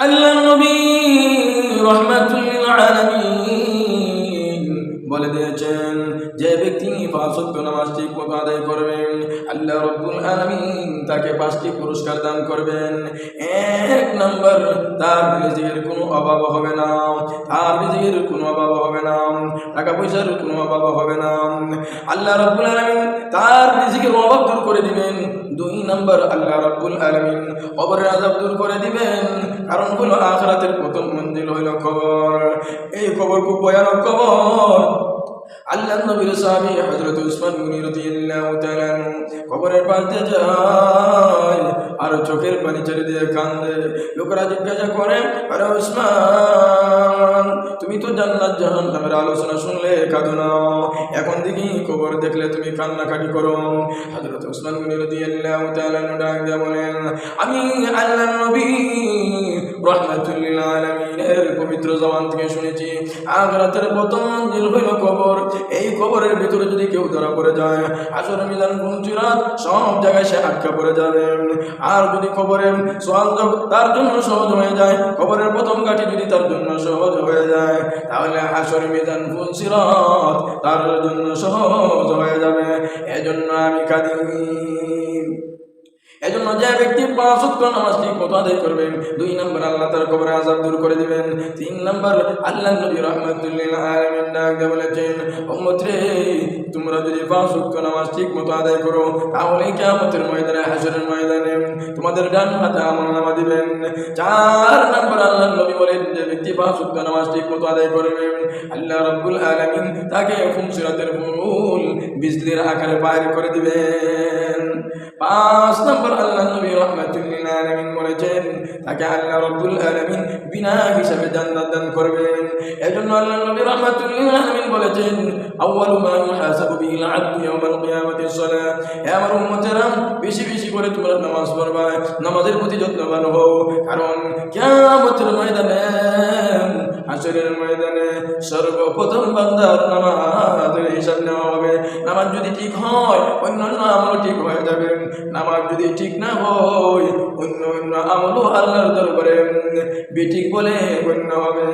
আল্লাহ নবী রাহমাতুল লিল আলামিন বলে দিয়েছেন, যে ব্যক্তি 5 ওয়াক্ত নামাজ ঠিকমতো আদায় করবেন আল্লাহ রাব্বুল আলামিন তাকে 5টি পুরস্কার দান করবেন। 1 নাম্বার, তার রিজিকের কোনো অভাব হবে না, তার রিজিকের কোনো অভাব হবে না, টাকা পয়সার কোনো অভাব হবে না। আল্লাহ রাব্বুল আলামিন তার রিজিকের অভাব দূর করে দিবেন। 2 নাম্বার, আল্লাহ রাব্বুল আলামিন কবরের আযাব দূর করে দিবেন। কারণ হলো আখিরাতের প্রথম মঞ্জিল হলো কবর। এই কবর খুব ভয়ানক কবর। আল্লাহ নবীর সাহাবী হযরত উসমান গনি রাদিয়াল্লাহু তাআলা কবরের পাশে যায় আর চোখের পানি ছেড়ে দিয়ে কাঁদে। লোকেরা জিজ্ঞাসা করে, আরে উসমান, তুমি তো জান্নাত জাহান্নামের আলোচনা শুনলে কাঁদো না, এখন দেখি কবর দেখলে তুমি কান্নাকাটি করো। হযরত উসমান গনি রাদিয়াল্লাহু তাআলা ডাক দিয়ে বলেন, আমি আল্লাহ নবী রাহমাতুল লিল আলামিনের পবিত্র জবান থেকে শুনেছি, আখিরাতের প্রথম মঞ্জিল হইল কবর। এই কবরের ভিতরে যদি কেউ ধরা পড়ে যায়, হাসর মিজান পুঞ্জিরাত সব জায়গায় সে আটকা পড়ে যাবে। আর যদি কবরের সওয়াল তার জন্য সহজ হয়ে যায়, কবরের প্রথম কাঠি যদি তার জন্য সহজ হয়ে যায়, তাহলে হাসর মিজান পুঞ্জিরাত তার জন্য সহজ হয়ে যাবে। এজন্য আমি কাঁদি। এজন্য যে ব্যক্তি 5 ওয়াক্ত নামাজ ঠিকমতো আদায় করবেন, 2 নাম্বার, আল্লাহ তার কবরের আযাব দূর করে দিবেন। 3 নাম্বার, আল্লাহ নবী রাহমাতুল লিল আলামিন ডাক দিয়ে বলেছেন, উম্মত রে, তোমরা যদি 5 ওয়াক্ত নামাজ ঠিকমতো আদায় করো, তাহলে কিয়ামতের ময়দানে, হাসরের ময়দানে তোমাদের ডান হাতে আমলনামা দিবেন। 4 নাম্বার, আল্লাহ নবী বলেন, যে ব্যক্তি 5 ওয়াক্ত নামাজ ঠিকমতো আদায় করবেন, আল্লাহ রাব্বুল আলামিন তাকে ফুলসিরাতের ফুল বিজলির আকারে বাইর করে দিবেন। 5 নাম্বার, আল্লাহ নবী রাহমাতুল লিল আলামিন বলেছেন, তাকে আল্লাহ রাব্বুল আলামিন বিনা হিসাবে জান্নাত দান করবেন। এজন্য আল্লাহ নবী রাহমাতুল লিল আলামিন বলেছেন, আউয়ালু মা ইউহাসাবু বিহিল আবদু ইয়াওমাল কিয়ামাতি সালাত। হে আমার উম্মতেরা, বেশি বেশি করে তোমরা নামাজ পড়বা, নামাজের প্রতি যত্নবান হও, কারণ কিয়ামতের ময়দানে, হাসরের ময়দানে সর্বপ্রথম বান্দার নামাজের হিসাব নেওয়া হবে। নামাজ যদি ঠিক হয়, অন্যান্য আমল ঠিক হয়ে যাবে। নামাজ যদি ঠিক না হয়, অন্য আমলও আল্লাহর দরবারে বেঠিক বলে গণ্য হবে।